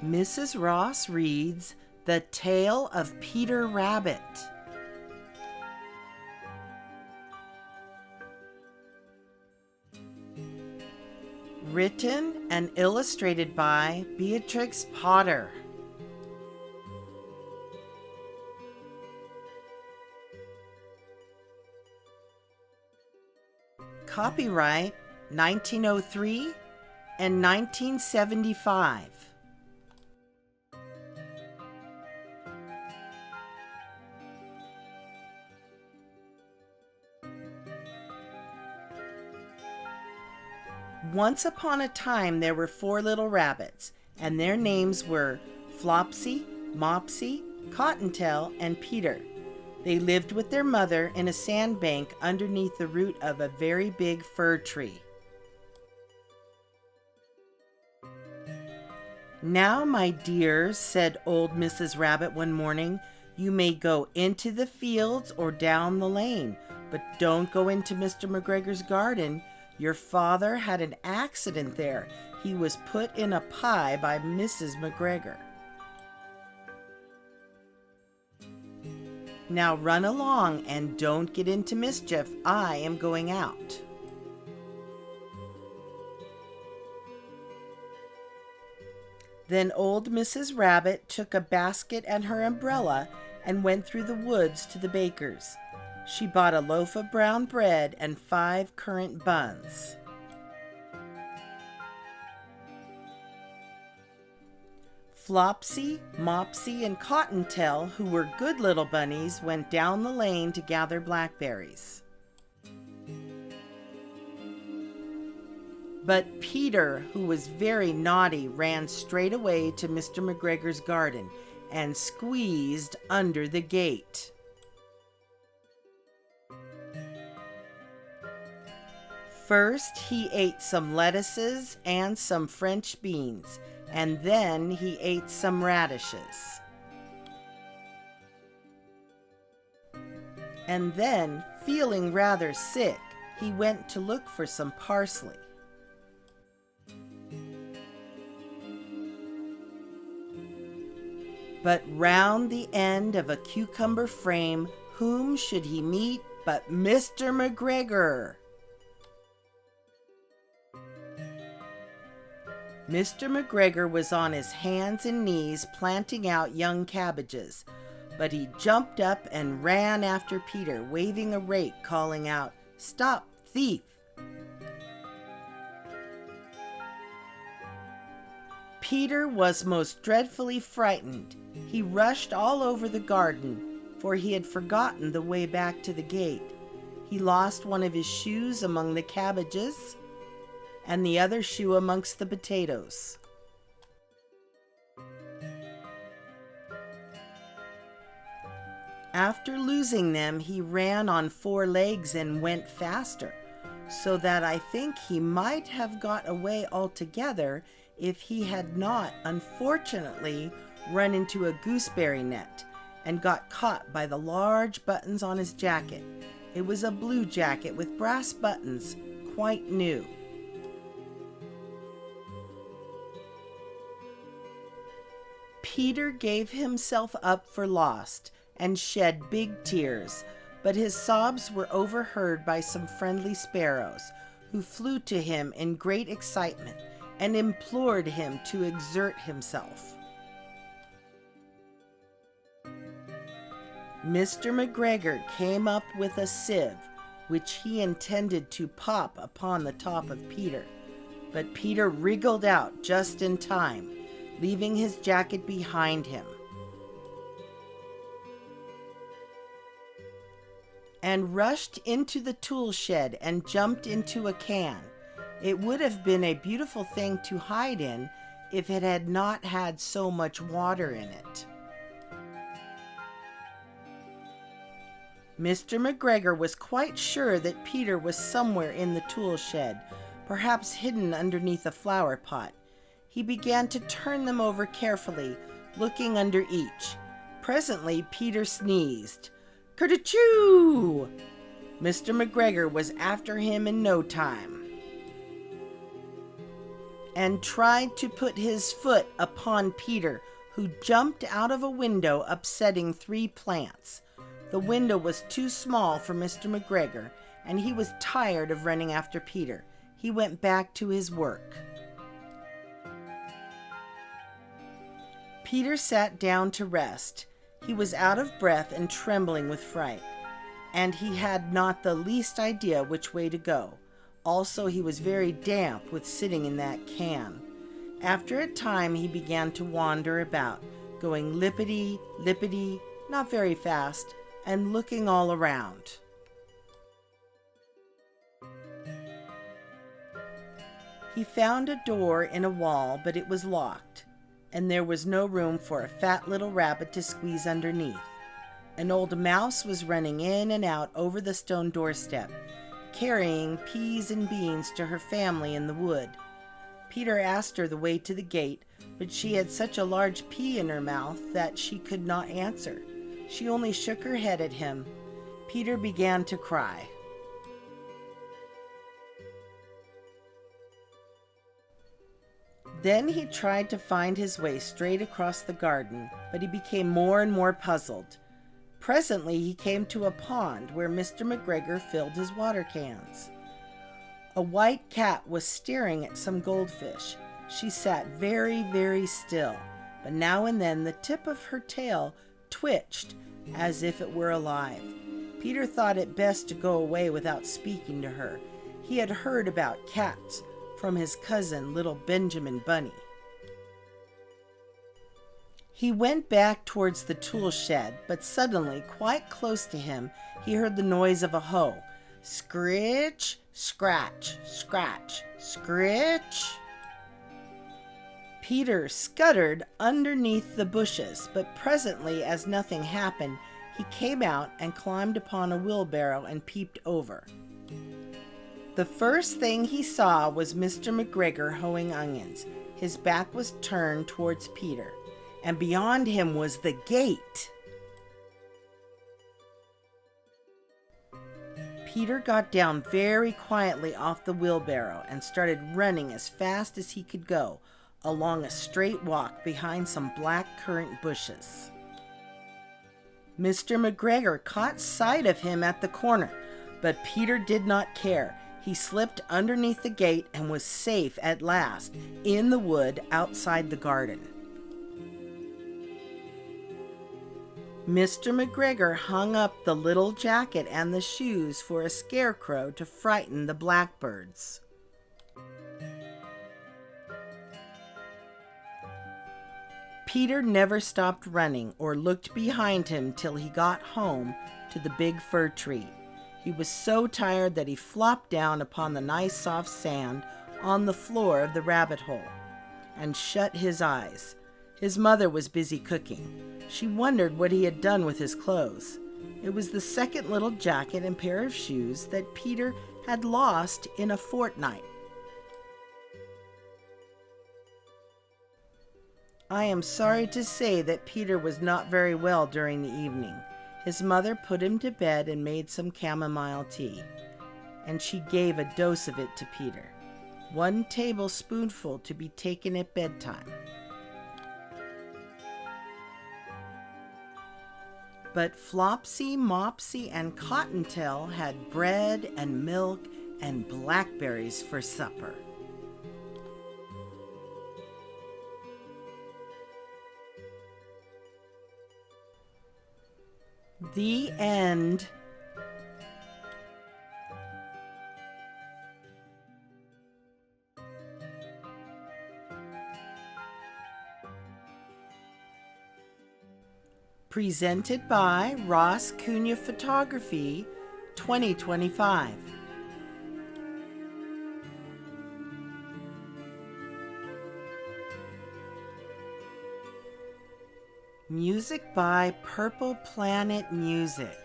Mrs. Ross reads The Tale of Peter Rabbit. Written and illustrated by Beatrix Potter. Copyright 1903 and 1975. Once upon a time there were 4 little rabbits, and their names were Flopsy, Mopsy, Cottontail, and Peter. They lived with their mother in a sandbank underneath the root of a very big fir tree. "Now, my dears," said old Mrs. Rabbit one morning, "you may go into the fields or down the lane, but don't go into Mr. McGregor's garden. Your father had an accident there. He was put in a pie by Mrs. McGregor. Now run along and don't get into mischief. I am going out." Then old Mrs. Rabbit took a basket and her umbrella and went through the woods to the baker's. She bought a loaf of brown bread and 5 currant buns. Flopsy, Mopsy, and Cottontail, who were good little bunnies, went down the lane to gather blackberries. But Peter, who was very naughty, ran straight away to Mr. McGregor's garden and squeezed under the gate. First, he ate some lettuces and some French beans, and then he ate some radishes. And then, feeling rather sick, he went to look for some parsley. But round the end of a cucumber frame, whom should he meet but Mr. McGregor? Mr. McGregor was on his hands and knees planting out young cabbages, but he jumped up and ran after Peter, waving a rake, calling out, "Stop, thief!" Peter was most dreadfully frightened. He rushed all over the garden, for he had forgotten the way back to the gate. He lost one of his shoes among the cabbages, and the other shoe amongst the potatoes. After losing them, he ran on 4 legs and went faster, so that I think he might have got away altogether if he had not, unfortunately, run into a gooseberry net and got caught by the large buttons on his jacket. It was a blue jacket with brass buttons, quite new. Peter gave himself up for lost and shed big tears, but his sobs were overheard by some friendly sparrows, who flew to him in great excitement and implored him to exert himself. Mr. McGregor came up with a sieve, which he intended to pop upon the top of Peter, but Peter wriggled out just in time, leaving his jacket behind him, and rushed into the tool shed and jumped into a can. It would have been a beautiful thing to hide in if it had not had so much water in it. Mr. McGregor was quite sure that Peter was somewhere in the tool shed, perhaps hidden underneath a flower pot. He began to turn them over carefully, looking under each. Presently, Peter sneezed. "Ker-choo!" Mr. McGregor was after him in no time. and tried to put his foot upon Peter, who jumped out of a window, upsetting 3 plants. The window was too small for Mr. McGregor, and he was tired of running after Peter. He went back to his work. Peter sat down to rest. He was out of breath and trembling with fright, and he had not the least idea which way to go. Also, he was very damp with sitting in that can. After a time, he began to wander about, going lippity, lippity, not very fast, and looking all around. He found a door in a wall, but it was locked, and there was no room for a fat little rabbit to squeeze underneath. An old mouse was running in and out over the stone doorstep, carrying peas and beans to her family in the wood. Peter asked her the way to the gate, but she had such a large pea in her mouth that she could not answer. She only shook her head at him. Peter began to cry. Then he tried to find his way straight across the garden, but he became more and more puzzled. Presently he came to a pond where Mr. McGregor filled his water cans. A white cat was staring at some goldfish. She sat very, very still, but now and then the tip of her tail twitched as if it were alive. Peter thought it best to go away without speaking to her. He had heard about cats from his cousin, little Benjamin Bunny. He went back towards the tool shed, but suddenly, quite close to him, he heard the noise of a hoe. Scritch, scratch, scratch, scritch. Peter scuttered underneath the bushes, but presently, as nothing happened, he came out and climbed upon a wheelbarrow and peeped over. The first thing he saw was Mr. McGregor hoeing onions. His back was turned towards Peter, and beyond him was the gate. Peter got down very quietly off the wheelbarrow and started running as fast as he could go along a straight walk behind some black currant bushes. Mr. McGregor caught sight of him at the corner, but Peter did not care. He slipped underneath the gate and was safe at last in the wood outside the garden. Mr. McGregor hung up the little jacket and the shoes for a scarecrow to frighten the blackbirds. Peter never stopped running or looked behind him till he got home to the big fir tree. He was so tired that he flopped down upon the nice soft sand on the floor of the rabbit hole and shut his eyes. His mother was busy cooking. She wondered what he had done with his clothes. It was the second little jacket and pair of shoes that Peter had lost in a fortnight. I am sorry to say that Peter was not very well during the evening. His mother put him to bed and made some chamomile tea, and she gave a dose of it to Peter, 1 tablespoonful to be taken at bedtime. But Flopsy, Mopsy, and Cottontail had bread and milk and blackberries for supper. The end. Presented by Ross Cunha Photography, 2025. Music by Purple Planet Music.